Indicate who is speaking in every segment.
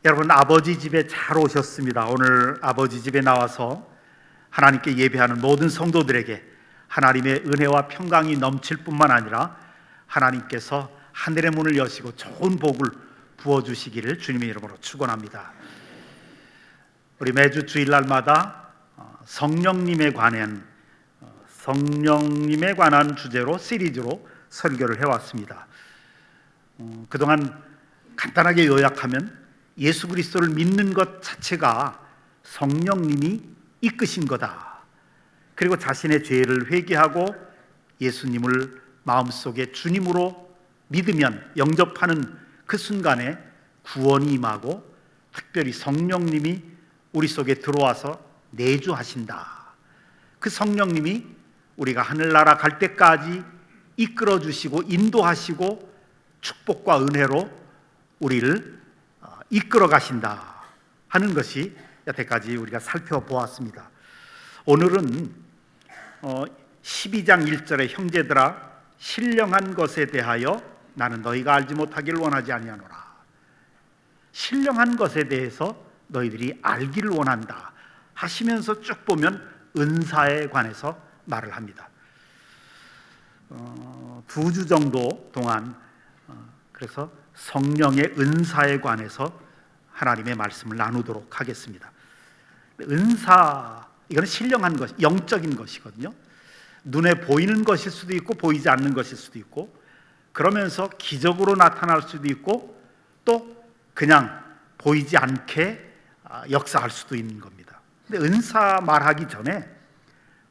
Speaker 1: 여러분, 아버지 집에 잘 오셨습니다. 오늘 아버지 집에 나와서 하나님께 예배하는 모든 성도들에게 하나님의 은혜와 평강이 넘칠 뿐만 아니라 하나님께서 하늘의 문을 여시고 좋은 복을 부어주시기를 주님의 이름으로 축원합니다. 우리 매주 주일날마다 성령님에 관한 주제로 시리즈로 설교를 해왔습니다. 그동안 간단하게 요약하면 예수 그리스도를 믿는 것 자체가 성령님이 이끄신 거다. 그리고 자신의 죄를 회개하고 예수님을 마음속에 주님으로 믿으면 영접하는 그 순간에 구원이 임하고 특별히 성령님이 우리 속에 들어와서 내주하신다. 그 성령님이 우리가 하늘나라 갈 때까지 이끌어 주시고 인도하시고 축복과 은혜로 우리를 이끌어 가신다 하는 것이 여태까지 우리가 살펴보았습니다. 오늘은 12장 1절의 형제들아 신령한 것에 대하여 나는 너희가 알지 못하기를 원하지 아니하노라. 신령한 것에 대해서 너희들이 알기를 원한다 하시면서 쭉 보면 은사에 관해서 말을 합니다. 2주 정도 동안 그래서 성령의 은사에 관해서 하나님의 말씀을 나누도록 하겠습니다. 은사, 이거는 신령한 것, 영적인 것이거든요. 눈에 보이는 것일 수도 있고 보이지 않는 것일 수도 있고, 그러면서 기적으로 나타날 수도 있고 또 그냥 보이지 않게 역사할 수도 있는 겁니다. 근데 은사 말하기 전에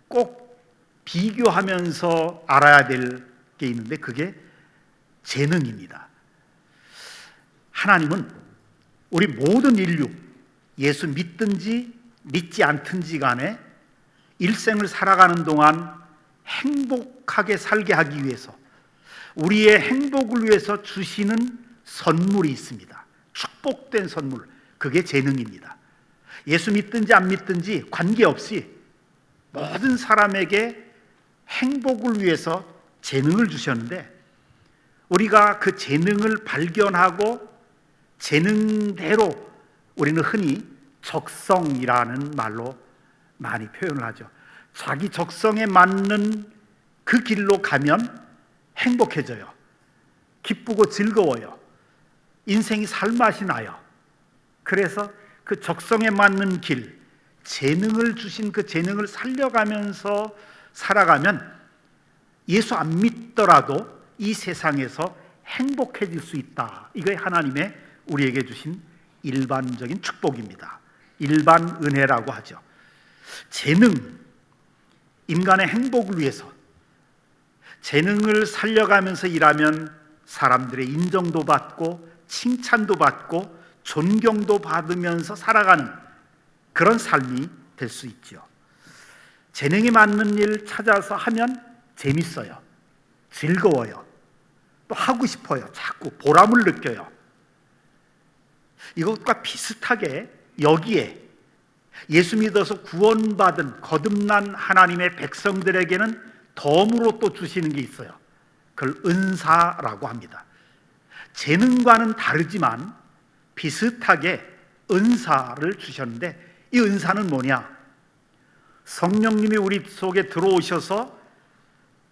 Speaker 1: 꼭 비교하면서 알아야 될 게 있는데 그게 재능입니다. 하나님은 우리 모든 인류, 예수 믿든지 믿지 않든지 간에 일생을 살아가는 동안 행복하게 살게 하기 위해서, 우리의 행복을 위해서 주시는 선물이 있습니다. 축복된 선물, 그게 재능입니다. 예수 믿든지 안 믿든지 관계없이 모든 사람에게 행복을 위해서 재능을 주셨는데, 우리가 그 재능을 발견하고 재능대로 우리는 흔히 적성이라는 말로 많이 표현을 하죠. 자기 적성에 맞는 그 길로 가면 행복해져요. 기쁘고 즐거워요. 인생이 살맛이 나요. 그래서 그 적성에 맞는 길, 재능을 주신 그 재능을 살려가면서 살아가면 예수 안 믿더라도 이 세상에서 행복해질 수 있다. 이게 하나님의 우리에게 주신 일반적인 축복입니다. 일반 은혜라고 하죠. 재능, 인간의 행복을 위해서 재능을 살려가면서 일하면 사람들의 인정도 받고 칭찬도 받고 존경도 받으면서 살아가는 그런 삶이 될 수 있죠. 재능에 맞는 일 찾아서 하면 재밌어요. 즐거워요. 또 하고 싶어요. 자꾸 보람을 느껴요. 이것과 비슷하게 여기에 예수 믿어서 구원받은 거듭난 하나님의 백성들에게는 덤으로 또 주시는 게 있어요. 그걸 은사라고 합니다. 재능과는 다르지만 비슷하게 은사를 주셨는데, 이 은사는 뭐냐? 성령님이 우리 속에 들어오셔서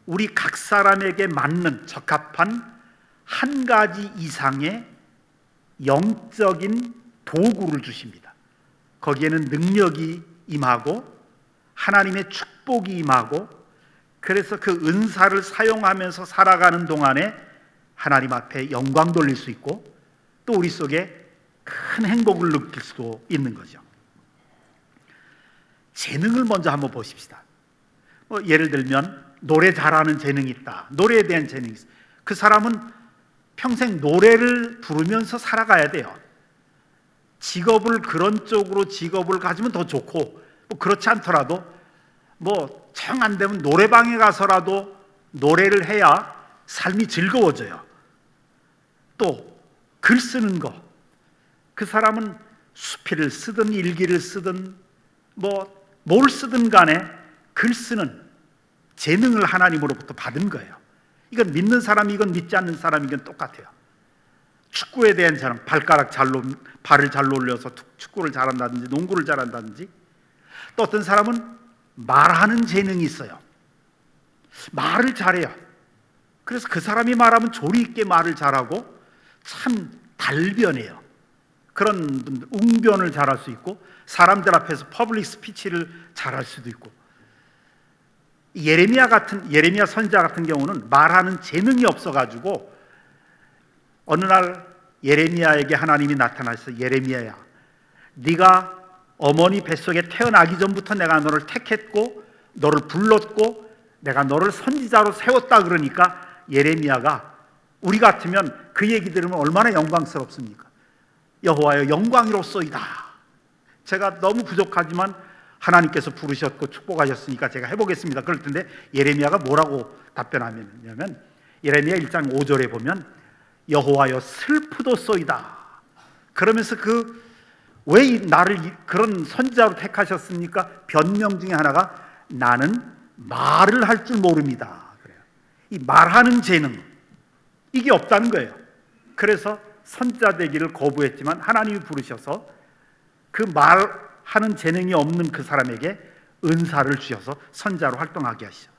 Speaker 1: 우리 각 사람에게 맞는 적합한 한 가지 이상의 영적인 도구를 주십니다. 거기에는 능력이 임하고 하나님의 축복이 임하고, 그래서 그 은사를 사용하면서 살아가는 동안에 하나님 앞에 영광 돌릴 수 있고 또 우리 속에 큰 행복을 느낄 수도 있는 거죠. 재능을 먼저 한번 보십시다. 예를 들면 노래 잘하는 재능이 있다. 노래에 대한 재능이 있어요. 그 사람은 평생 노래를 부르면서 살아가야 돼요. 직업을 그런 쪽으로 직업을 가지면 더 좋고, 그렇지 않더라도 정 안 되면 노래방에 가서라도 노래를 해야 삶이 즐거워져요. 또 글 쓰는 거, 그 사람은 수필을 쓰든 일기를 쓰든 뭘 쓰든 간에 글 쓰는 재능을 하나님으로부터 받은 거예요. 이건 믿는 사람이 이건 믿지 않는 사람이 이건 똑같아요. 축구에 대한 재능, 발을 잘 놀려서 축구를 잘한다든지 농구를 잘한다든지, 또 어떤 사람은 말하는 재능이 있어요. 말을 잘해요. 그래서 그 사람이 말하면 조리 있게 말을 잘하고 참 달변해요. 그런 분들, 웅변을 잘할 수 있고 사람들 앞에서 퍼블릭 스피치를 잘할 수도 있고. 예레미야 선지자 같은 경우는 말하는 재능이 없어가지고 어느 날 예레미야에게 하나님이 나타나서, 예레미야야, 네가 어머니 뱃속에 태어나기 전부터 내가 너를 택했고 너를 불렀고 내가 너를 선지자로 세웠다. 그러니까 예레미야가, 우리 같으면 그 얘기 들으면 얼마나 영광스럽습니까? 여호와여, 영광이로소이다. 제가 너무 부족하지만 하나님께서 부르셨고 축복하셨으니까 제가 해보겠습니다. 그럴 텐데 예레미야가 뭐라고 답변하냐면, 예레미야 1장 5절에 보면 여호와여 슬프도소이다. 그러면서 왜 나를 그런 선지자로 택하셨습니까? 변명 중에 하나가 나는 말을 할 줄 모릅니다. 그래요. 이 말하는 재능, 이게 없다는 거예요. 그래서 선지자 되기를 거부했지만 하나님이 부르셔서 그 말하는 재능이 없는 그 사람에게 은사를 주셔서 선지자로 활동하게 하시죠.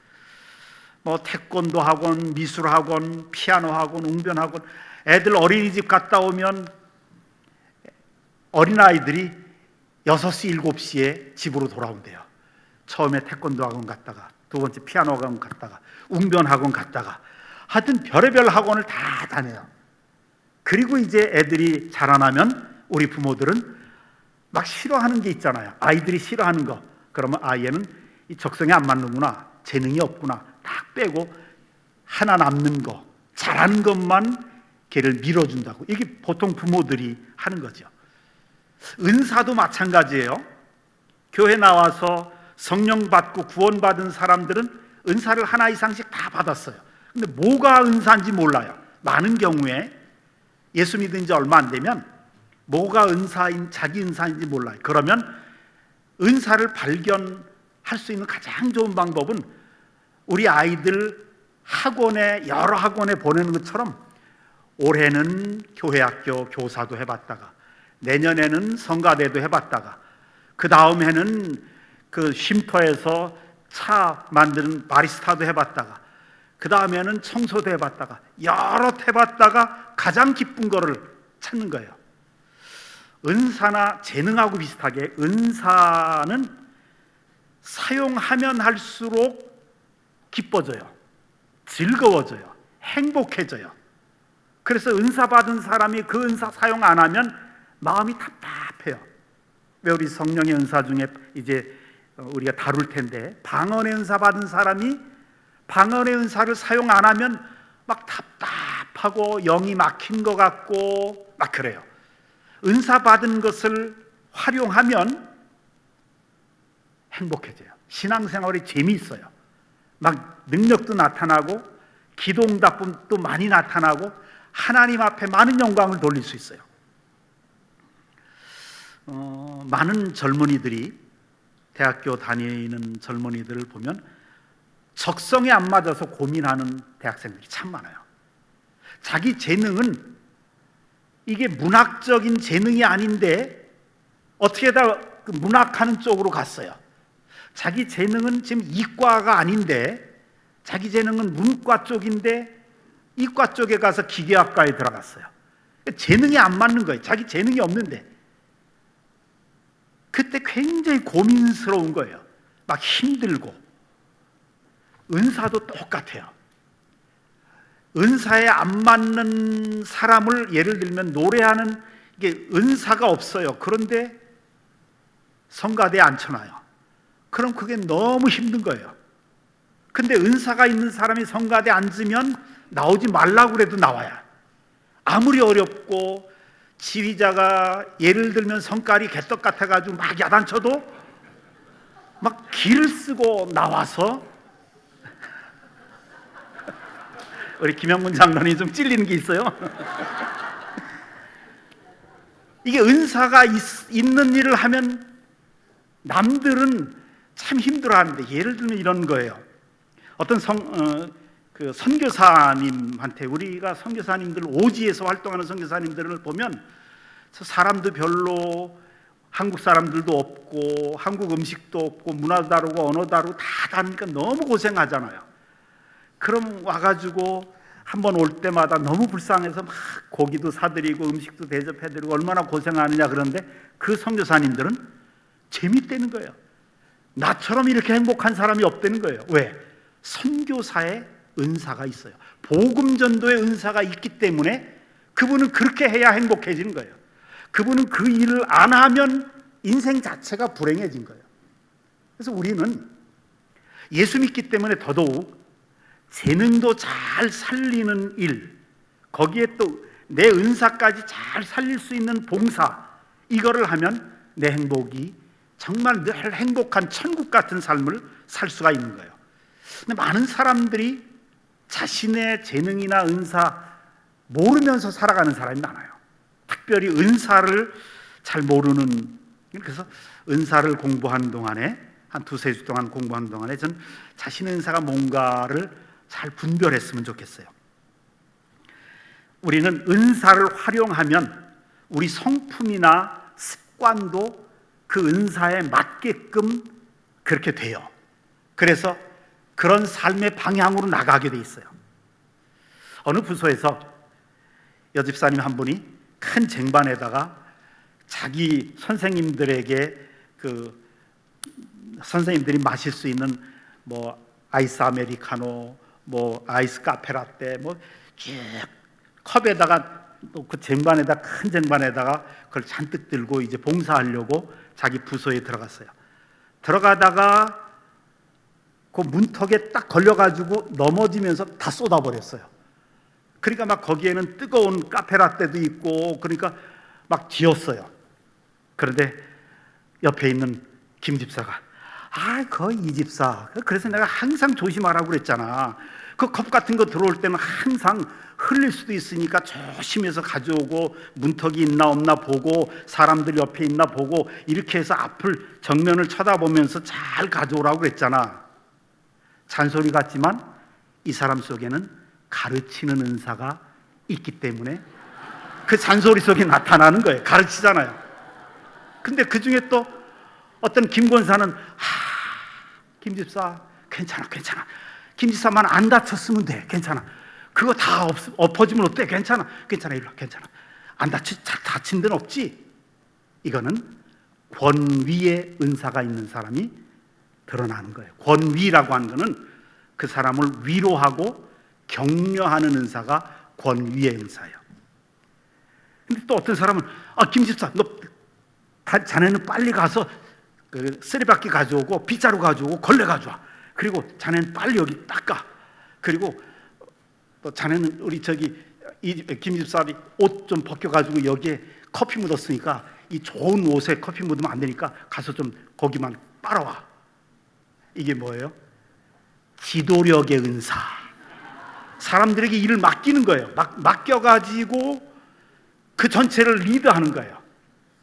Speaker 1: 태권도 학원, 미술 학원, 피아노 학원, 웅변 학원, 애들 어린이집 갔다 오면 어린아이들이 6시, 7시에 집으로 돌아온대요. 처음에 태권도 학원 갔다가, 두 번째 피아노 학원 갔다가, 웅변 학원 갔다가, 하여튼 별의별 학원을 다 다녀요. 그리고 이제 애들이 자라나면 우리 부모들은 막 싫어하는 게 있잖아요. 아이들이 싫어하는 거. 그러면 얘는 이 적성에 안 맞는구나, 재능이 없구나, 딱 빼고 하나 남는 거, 잘하는 것만 걔를 밀어준다고. 이게 보통 부모들이 하는 거죠. 은사도 마찬가지예요. 교회 나와서 성령 받고 구원받은 사람들은 은사를 하나 이상씩 다 받았어요. 근데 뭐가 은사인지 몰라요. 많은 경우에 예수 믿은 지 얼마 안 되면 뭐가 자기 은사인지 몰라요. 그러면 은사를 발견할 수 있는 가장 좋은 방법은 우리 아이들 여러 학원에 보내는 것처럼 올해는 교회학교 교사도 해봤다가, 내년에는 성가대도 해봤다가, 그 다음 해는 그 쉼터에서 차 만드는 바리스타도 해봤다가, 그 다음에는 청소도 해봤다가, 여러 해봤다가 가장 기쁜 거를 찾는 거예요. 은사나 재능하고 비슷하게 은사는 사용하면 할수록 기뻐져요. 즐거워져요. 행복해져요. 그래서 은사 받은 사람이 그 은사 사용 안 하면 마음이 답답해요. 왜 우리 성령의 은사 중에 이제 우리가 다룰 텐데, 방언의 은사 받은 사람이 방언의 은사를 사용 안 하면 막 답답하고 영이 막힌 것 같고 막 그래요. 은사 받은 것을 활용하면 행복해져요. 신앙생활이 재미있어요. 막 능력도 나타나고 기도응답도 많이 나타나고 하나님 앞에 많은 영광을 돌릴 수 있어요. 많은 젊은이들이, 대학교 다니는 젊은이들을 보면 적성에 안 맞아서 고민하는 대학생들이 참 많아요. 자기 재능은 이게 문학적인 재능이 아닌데 어떻게 다 문학하는 쪽으로 갔어요. 자기 재능은 지금 이과가 아닌데, 자기 재능은 문과 쪽인데 이과 쪽에 가서 기계학과에 들어갔어요. 재능이 안 맞는 거예요. 자기 재능이 없는데. 그때 굉장히 고민스러운 거예요. 막 힘들고. 은사도 똑같아요. 은사에 안 맞는 사람을, 예를 들면 노래하는, 이게 은사가 없어요. 그런데 성가대에 앉혀놔요. 그럼 그게 너무 힘든 거예요. 근데 은사가 있는 사람이 성가대에 앉으면 나오지 말라고 그래도 나와요. 아무리 어렵고 지휘자가 예를 들면 성깔이 개떡 같아가지고 막 야단쳐도 막 기를 쓰고 나와서 우리 김영문 장로님 좀 찔리는 게 있어요. 이게 은사가 있는 일을 하면 남들은 참 힘들어하는데, 예를 들면 이런 거예요. 어떤 그 선교사님한테, 우리가 선교사님들, 오지에서 활동하는 선교사님들을 보면 사람도 별로, 한국 사람들도 없고 한국 음식도 없고 문화도 다르고 언어 다르고 다 다르니까 너무 고생하잖아요. 그럼 와가지고 한번 올 때마다 너무 불쌍해서 막 고기도 사드리고 음식도 대접해드리고 얼마나 고생하느냐. 그런데 그 선교사님들은 재밌다는 거예요. 나처럼 이렇게 행복한 사람이 없다는 거예요. 왜? 선교사의 은사가 있어요. 복음 전도의 은사가 있기 때문에 그분은 그렇게 해야 행복해지는 거예요. 그분은 그 일을 안 하면 인생 자체가 불행해진 거예요. 그래서 우리는 예수 믿기 때문에 더더욱 재능도 잘 살리는 일, 거기에 또 내 은사까지 잘 살릴 수 있는 봉사, 이거를 하면 내 행복이 정말 늘 행복한 천국 같은 삶을 살 수가 있는 거예요. 근데 많은 사람들이 자신의 재능이나 은사 모르면서 살아가는 사람이 많아요. 특별히 은사를 잘 모르는, 그래서 은사를 공부하는 동안에, 한 두세 주 동안 공부하는 동안에 전 자신의 은사가 뭔가를 잘 분별했으면 좋겠어요. 우리는 은사를 활용하면 우리 성품이나 습관도 그 은사에 맞게끔 그렇게 돼요. 그래서 그런 삶의 방향으로 나가게 돼 있어요. 어느 부서에서 여집사님 한 분이 큰 쟁반에다가 자기 선생님들에게 그 선생님들이 마실 수 있는 뭐 아이스 아메리카노, 뭐 아이스 카페라떼, 뭐 쭉 컵에다가 또 그 쟁반에다, 큰 쟁반에다가 그걸 잔뜩 들고 이제 봉사하려고 자기 부서에 들어갔어요. 들어가다가 그 문턱에 딱 걸려가지고 넘어지면서 다 쏟아버렸어요. 그러니까 막 거기에는 뜨거운 카페라떼도 있고 그러니까 막 뒤었어요. 그런데 옆에 있는 김 집사가 거의 이 집사, 그래서 내가 항상 조심하라고 그랬잖아. 그 컵 같은 거 들어올 때는 항상 흘릴 수도 있으니까 조심해서 가져오고 문턱이 있나 없나 보고 사람들 옆에 있나 보고 이렇게 해서 앞을 정면을 쳐다보면서 잘 가져오라고 그랬잖아. 잔소리 같지만 이 사람 속에는 가르치는 은사가 있기 때문에 그 잔소리 속에 나타나는 거예요. 가르치잖아요. 근데 그 중에 또 어떤 김권사는 김집사 괜찮아 김집사만 안 다쳤으면 돼. 괜찮아. 그거 다 엎어지면 어때? 괜찮아. 일로 와. 괜찮아. 안 다친 데는 없지. 이거는 권위의 은사가 있는 사람이 드러나는 거예요. 권위라고 하는 거는 그 사람을 위로하고 격려하는 은사가 권위의 은사예요. 근데 또 어떤 사람은 김집사 자네는 빨리 가서 그 쓰레받기 가져오고 빗자루 가져오고 걸레 가져와. 그리고 자네는 빨리 여기 닦아. 그리고 또 자네는 우리 김집사님 옷 좀 벗겨가지고 여기에 커피 묻었으니까 이 좋은 옷에 커피 묻으면 안 되니까 가서 좀 거기만 빨아와. 이게 뭐예요? 지도력의 은사. 사람들에게 일을 맡기는 거예요. 맡겨가지고 그 전체를 리드하는 거예요.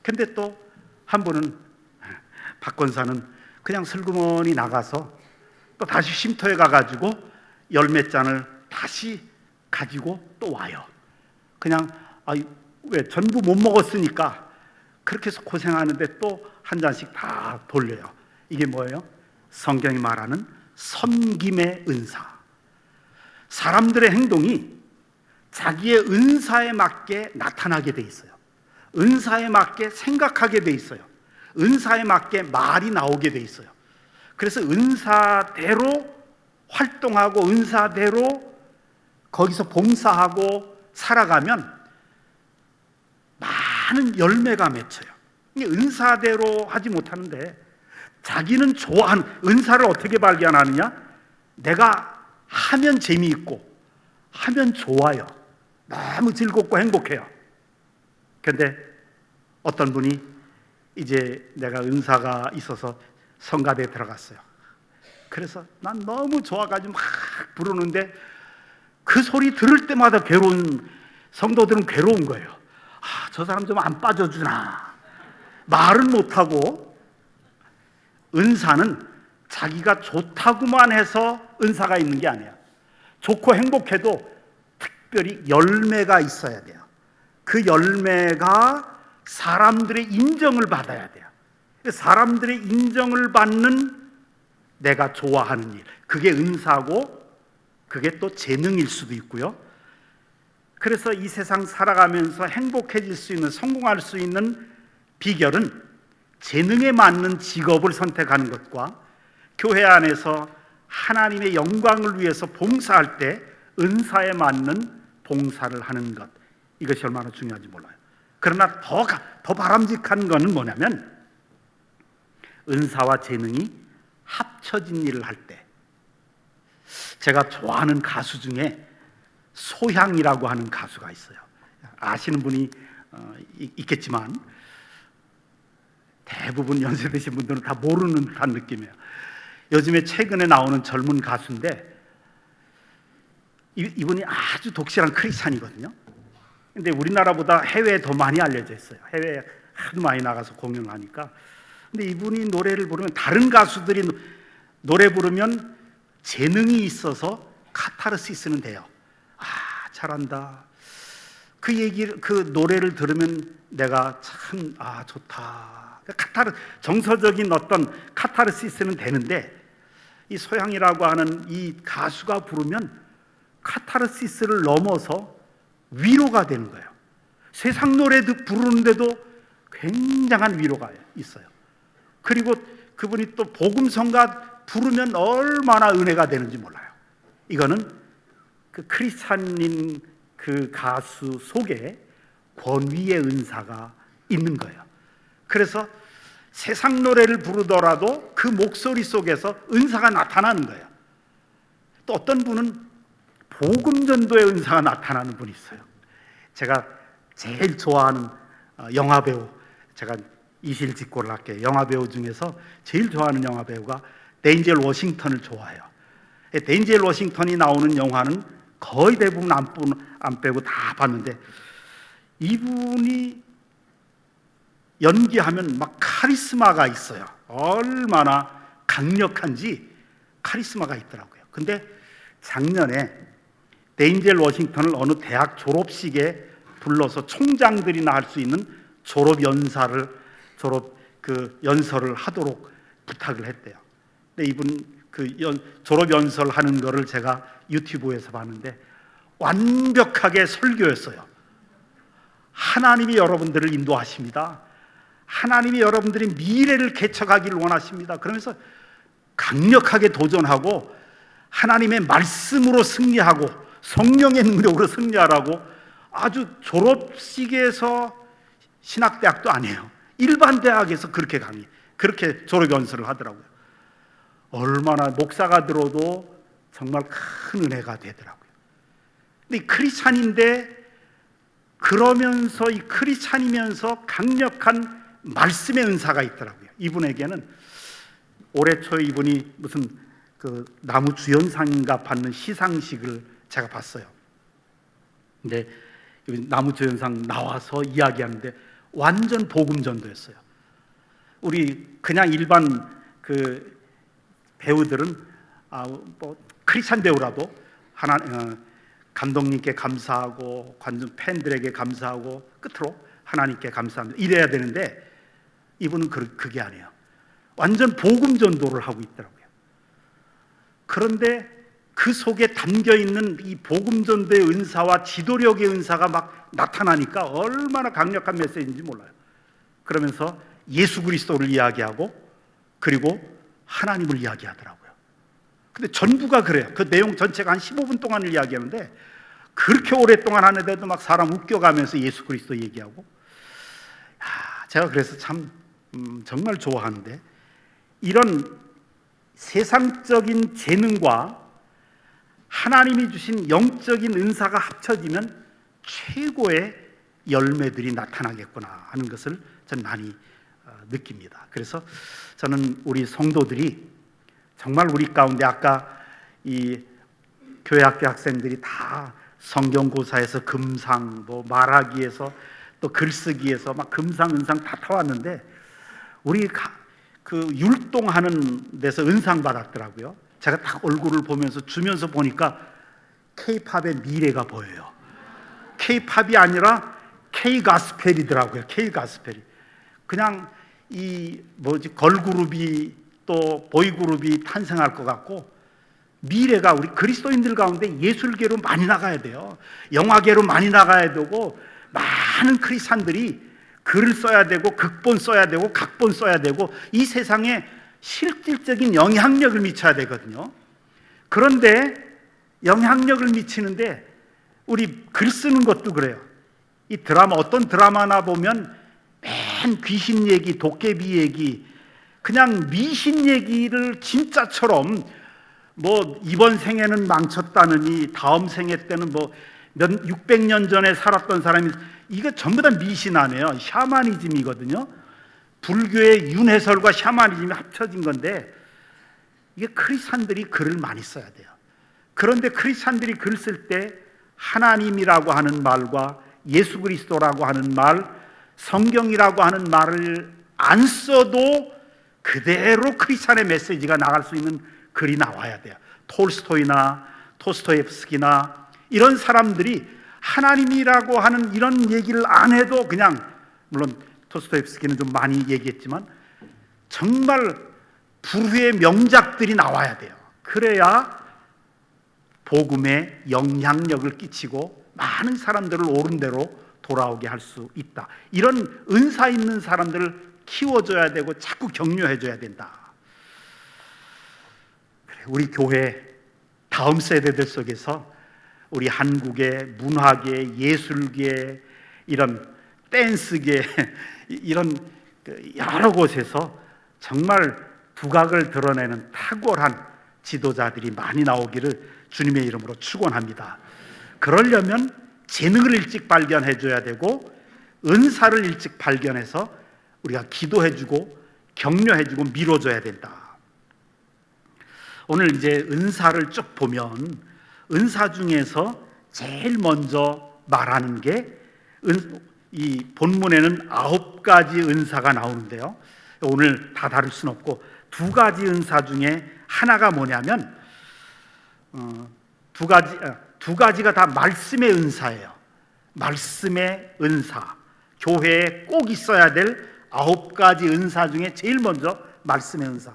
Speaker 1: 근데 또 한 분은, 박 권사는 그냥 슬그머니 나가서 또 다시 쉼터에 가가지고 열몇 잔을 다시 가지고 또 와요. 그냥 왜 전부 못 먹었으니까 그렇게 해서 고생하는데 또 한 잔씩 다 돌려요. 이게 뭐예요? 성경이 말하는 섬김의 은사. 사람들의 행동이 자기의 은사에 맞게 나타나게 돼 있어요. 은사에 맞게 생각하게 돼 있어요. 은사에 맞게 말이 나오게 돼 있어요. 그래서 은사대로 활동하고 은사대로 거기서 봉사하고 살아가면 많은 열매가 맺혀요. 은사대로 하지 못하는데 자기는 좋아하는 은사를 어떻게 발견하느냐? 내가 하면 재미있고 하면 좋아요. 너무 즐겁고 행복해요. 그런데 어떤 분이 이제 내가 은사가 있어서 성가대에 들어갔어요. 그래서 난 너무 좋아가지고 막 부르는데 그 소리 들을 때마다 괴로운, 성도들은 괴로운 거예요. 저 사람 좀 안 빠져주나. 말은 못하고. 은사는 자기가 좋다고만 해서 은사가 있는 게 아니야. 좋고 행복해도 특별히 열매가 있어야 돼요. 그 열매가 사람들의 인정을 받아야 돼요. 사람들의 인정을 받는 내가 좋아하는 일, 그게 은사고 그게 또 재능일 수도 있고요. 그래서 이 세상 살아가면서 행복해질 수 있는, 성공할 수 있는 비결은 재능에 맞는 직업을 선택하는 것과 교회 안에서 하나님의 영광을 위해서 봉사할 때 은사에 맞는 봉사를 하는 것, 이것이 얼마나 중요한지 몰라요. 그러나 더 바람직한 것은 뭐냐면 은사와 재능이 합쳐진 일을 할 때, 제가 좋아하는 가수 중에 소향이라고 하는 가수가 있어요. 아시는 분이 있겠지만 대부분 연세 드신 분들은 다 모르는 듯한 느낌이에요. 요즘에 최근에 나오는 젊은 가수인데 이분이 아주 독실한 크리스찬이거든요. 근데 우리나라보다 해외에 더 많이 알려져 있어요. 해외에 하도 많이 나가서 공연을 하니까. 근데 이분이 노래를 부르면, 다른 가수들이 노래 부르면 재능이 있어서 카타르시스는 돼요. 아, 잘한다. 그 노래를 들으면 내가 참, 좋다. 정서적인 어떤 카타르시스는 되는데, 이 소양이라고 하는 이 가수가 부르면 카타르시스를 넘어서 위로가 되는 거예요. 세상 노래도 부르는데도 굉장한 위로가 있어요. 그리고 그분이 또 복음성가 부르면 얼마나 은혜가 되는지 몰라요. 이거는 그 크리스찬인 그 가수 속에 권위의 은사가 있는 거예요. 그래서 세상 노래를 부르더라도 그 목소리 속에서 은사가 나타나는 거예요. 또 어떤 분은 복음 전도의 은사가 나타나는 분이 있어요. 제가 제일 좋아하는 영화배우, 제가 이실직고를 할게요. 영화배우 중에서 제일 좋아하는 영화배우가 데인젤 워싱턴을 좋아해요. 데인젤 워싱턴이 나오는 영화는 거의 대부분 안 빼고 다 봤는데, 이분이 연기하면 막 카리스마가 있어요. 얼마나 강력한지 카리스마가 있더라고요. 근데 작년에 데인젤 워싱턴을 어느 대학 졸업식에 불러서 총장들이나 할 수 있는 연설을 하도록 부탁을 했대요. 근데 이분 졸업 연설 하는 거를 제가 유튜브에서 봤는데 완벽하게 설교였어요. 하나님이 여러분들을 인도하십니다. 하나님이 여러분들의 미래를 개척하기를 원하십니다. 그러면서 강력하게 도전하고 하나님의 말씀으로 승리하고 성령의 능력으로 승리하라고, 아주 졸업식에서, 신학대학도 아니에요, 일반 대학에서 그렇게 졸업 연설을 하더라고요. 얼마나 목사가 들어도 정말 큰 은혜가 되더라고요. 근데 이 크리스찬인데, 그러면서 이 크리스찬이면서 강력한 말씀의 은사가 있더라고요. 이분에게는 올해 초에 이분이 무슨 그 나무 주연상인가 받는 시상식을 제가 봤어요. 근데 나무 주연상 나와서 이야기하는데 완전 복음 전도였어요. 우리 그냥 일반 그 배우들은 크리스찬 배우라도 감독님께 감사하고 관중 팬들에게 감사하고 끝으로 하나님께 감사합니다, 이래야 되는데 이분은 그게 아니에요. 완전 복음 전도를 하고 있더라고요. 그런데 그 속에 담겨있는 이 복음 전도의 은사와 지도력의 은사가 막 나타나니까 얼마나 강력한 메시지인지 몰라요. 그러면서 예수 그리스도를 이야기하고 그리고 하나님을 이야기하더라고요. 근데 전부가 그래요. 그 내용 전체가 한 15분 동안을 이야기하는데 그렇게 오랫동안 하는데도 막 사람 웃겨가면서 예수 그리스도 얘기하고, 제가 그래서 참 정말 좋아하는데, 이런 세상적인 재능과 하나님이 주신 영적인 은사가 합쳐지면 최고의 열매들이 나타나겠구나 하는 것을 저는 많이 느낍니다. 그래서 저는 우리 성도들이 정말 우리 가운데, 아까 이 교회학교 학생들이 다 성경고사에서 금상, 말하기에서 또 글쓰기에서 막 금상, 은상 다 타왔는데, 우리 그 율동하는 데서 은상 받았더라고요. 제가 딱 얼굴을 보면서 주면서 보니까 K-팝의 미래가 보여요. K-팝이 아니라 K-가스펠이더라고요. K-가스펠이. 그냥 이 걸그룹이 또 보이그룹이 탄생할 것 같고, 미래가 우리 그리스도인들 가운데 예술계로 많이 나가야 돼요. 영화계로 많이 나가야 되고, 많은 크리스찬들이 글을 써야 되고, 극본 써야 되고, 각본 써야 되고, 이 세상에 실질적인 영향력을 미쳐야 되거든요. 그런데 영향력을 미치는데 우리 글 쓰는 것도 그래요. 이 드라마, 어떤 드라마나 보면 맨 귀신 얘기, 도깨비 얘기, 그냥 미신 얘기를 진짜처럼 이번 생에는 망쳤다느니 다음 생에 때는 600년 전에 살았던 사람이, 이거 전부 다 미신 아니에요. 샤머니즘이거든요. 불교의 윤회설과 샤머니즘이 합쳐진 건데, 이게 크리스찬들이 글을 많이 써야 돼요. 그런데 크리스찬들이 글 쓸 때 하나님이라고 하는 말과 예수 그리스도라고 하는 말, 성경이라고 하는 말을 안 써도 그대로 크리스찬의 메시지가 나갈 수 있는 글이 나와야 돼요. 톨스토이나 도스토옙스키나 이런 사람들이 하나님이라고 하는 이런 얘기를 안 해도, 그냥 물론 도스토옙스키는 좀 많이 얘기했지만 정말 불후의 명작들이 나와야 돼요. 그래야 복음에 영향력을 끼치고 많은 사람들을 옳은 대로 돌아오게 할 수 있다. 이런 은사 있는 사람들을 키워줘야 되고 자꾸 격려해줘야 된다. 우리 교회 다음 세대들 속에서 우리 한국의 문화계, 예술계, 이런 댄스계, 이런 여러 곳에서 정말 두각을 드러내는 탁월한 지도자들이 많이 나오기를 주님의 이름으로 축원합니다. 그러려면 재능을 일찍 발견해 줘야 되고, 은사를 일찍 발견해서 우리가 기도해주고 격려해주고 밀어줘야 된다. 오늘 이제 은사를 쭉 보면 은사 중에서 제일 먼저 말하는 게, 이 본문에는 9가지 은사가 나오는데요. 오늘 다 다룰 수는 없고, 2가지 은사 중에 하나가 뭐냐면, 두 가지가 다 말씀의 은사예요. 말씀의 은사. 교회에 꼭 있어야 될 9가지 은사 중에 제일 먼저 말씀의 은사.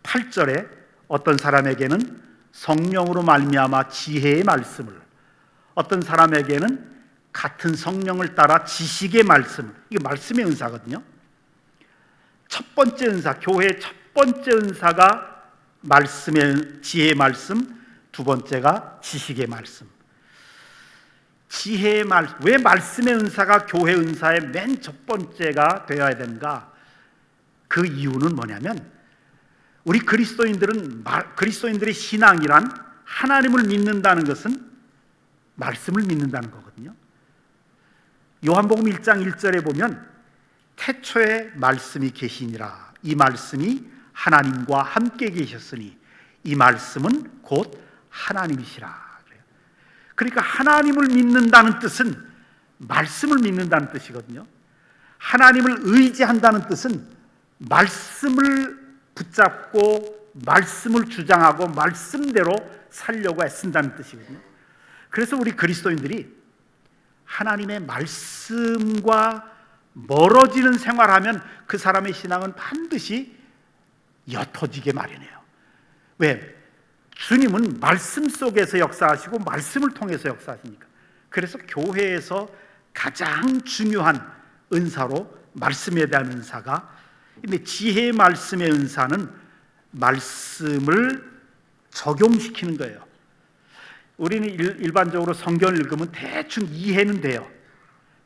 Speaker 1: 8절에 어떤 사람에게는 성령으로 말미암아 지혜의 말씀을, 어떤 사람에게는 같은 성령을 따라 지식의 말씀. 이게 말씀의 은사거든요. 첫 번째 은사, 교회의 첫 번째 은사가 말씀의 지혜의 말씀, 두 번째가 지식의 말씀. 지혜의 말씀. 왜 말씀의 은사가 교회 은사의 맨 첫 번째가 되어야 되는가? 그 이유는 뭐냐면, 우리 그리스도인들의 신앙이란 하나님을 믿는다는 것은 말씀을 믿는다는 거거든요. 요한복음 1장 1절에 보면 태초에 말씀이 계시니라. 이 말씀이 하나님과 함께 계셨으니 이 말씀은 곧 하나님이시라. 그러니까 하나님을 믿는다는 뜻은 말씀을 믿는다는 뜻이거든요. 하나님을 의지한다는 뜻은 말씀을 붙잡고 말씀을 주장하고 말씀대로 살려고 애쓴다는 뜻이거든요. 그래서 우리 그리스도인들이 하나님의 말씀과 멀어지는 생활하면 그 사람의 신앙은 반드시 옅어지게 마련해요. 왜? 주님은 말씀 속에서 역사하시고 말씀을 통해서 역사하시니까. 그래서 교회에서 가장 중요한 은사로 말씀에 대한 은사가, 근데 지혜의 말씀의 은사는 말씀을 적용시키는 거예요. 우리는 일반적으로 성경을 읽으면 대충 이해는 돼요.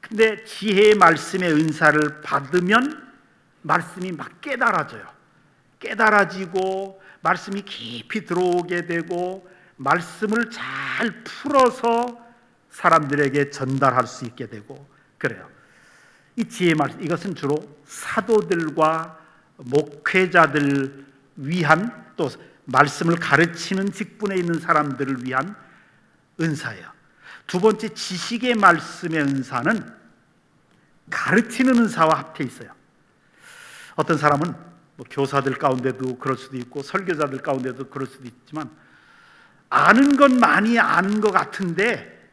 Speaker 1: 근데 지혜의 말씀의 은사를 받으면 말씀이 막 깨달아져요. 깨달아지고 말씀이 깊이 들어오게 되고 말씀을 잘 풀어서 사람들에게 전달할 수 있게 되고 그래요. 이 지혜의 말씀, 이것은 주로 사도들과 목회자들 위한, 또 말씀을 가르치는 직분에 있는 사람들을 위한 은사예요. 두 번째, 지식의 말씀의 은사는 가르치는 은사와 합해 있어요. 어떤 사람은 교사들 가운데도 그럴 수도 있고 설교자들 가운데도 그럴 수도 있지만, 아는 건 많이 아는 것 같은데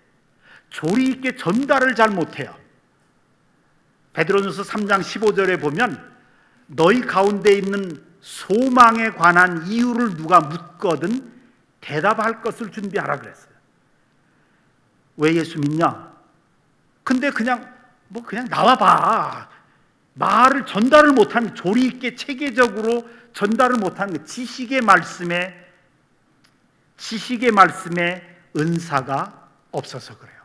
Speaker 1: 조리 있게 전달을 잘 못해요. 베드로전서 3장 15절에 보면 너희 가운데 있는 소망에 관한 이유를 누가 묻거든 대답할 것을 준비하라 그랬어요. 왜 예수 믿냐? 근데 그냥 나와봐. 말을 전달을 못하는, 조리 있게 체계적으로 전달을 못하는 거. 지식의 말씀에 은사가 없어서 그래요.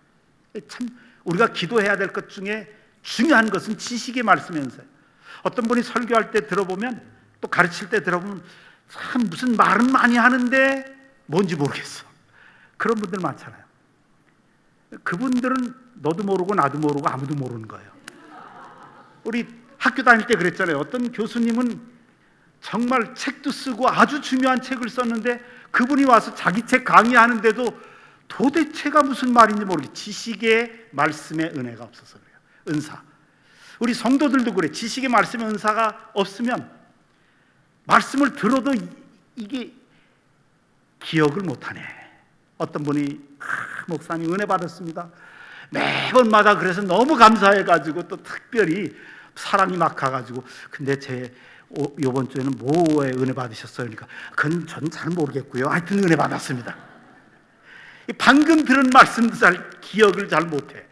Speaker 1: 참 우리가 기도해야 될 것 중에 중요한 것은 지식의 말씀의 은사예요. 어떤 분이 설교할 때 들어보면, 또 가르칠 때 들어보면 참 무슨 말은 많이 하는데 뭔지 모르겠어. 그런 분들 많잖아요. 그분들은 너도 모르고 나도 모르고 아무도 모르는 거예요. 우리 학교 다닐 때 그랬잖아요. 어떤 교수님은 정말 책도 쓰고 아주 중요한 책을 썼는데 그분이 와서 자기 책 강의하는데도 도대체가 무슨 말인지 모르겠어요. 지식의 말씀의 은혜가 없어서 그래요. 은사. 우리 성도들도 그래. 지식의 말씀의 은사가 없으면 말씀을 들어도 이게 기억을 못하네. 어떤 분이 목사님 은혜 받았습니다. 매번마다 그래서 너무 감사해가지고 또 특별히 사랑이 막 가가지고 근데 요번 주에는 뭐에 은혜 받으셨어요? 그러니까 그건 저는 잘 모르겠고요. 하여튼 은혜 받았습니다. 방금 들은 말씀도 기억을 잘 못해.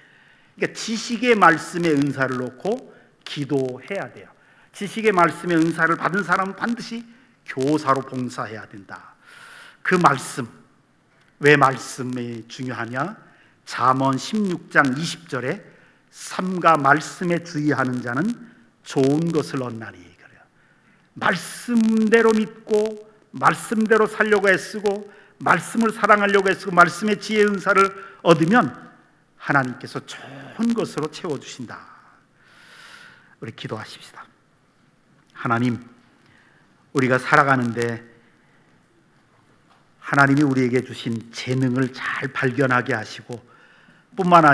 Speaker 1: 그러니까 지식의 말씀의 은사를 놓고 기도해야 돼요. 지식의 말씀의 은사를 받은 사람은 반드시 교사로 봉사해야 된다. 그 말씀, 왜 말씀이 중요하냐? 잠언 16장 20절에 삼가 말씀에 주의하는 자는 좋은 것을 얻나니 그래요. 말씀대로 믿고 말씀대로 살려고 애쓰고 말씀을 사랑하려고 애쓰고 말씀의 지혜 은사를 얻으면 하나님께서 좋은 것으로 채워주신다. 우리 기도하십시다. 하나님, 우리가 살아가는데 하나님이 우리에게 주신 재능을 잘 발견하게 하시고 뿐만 아니라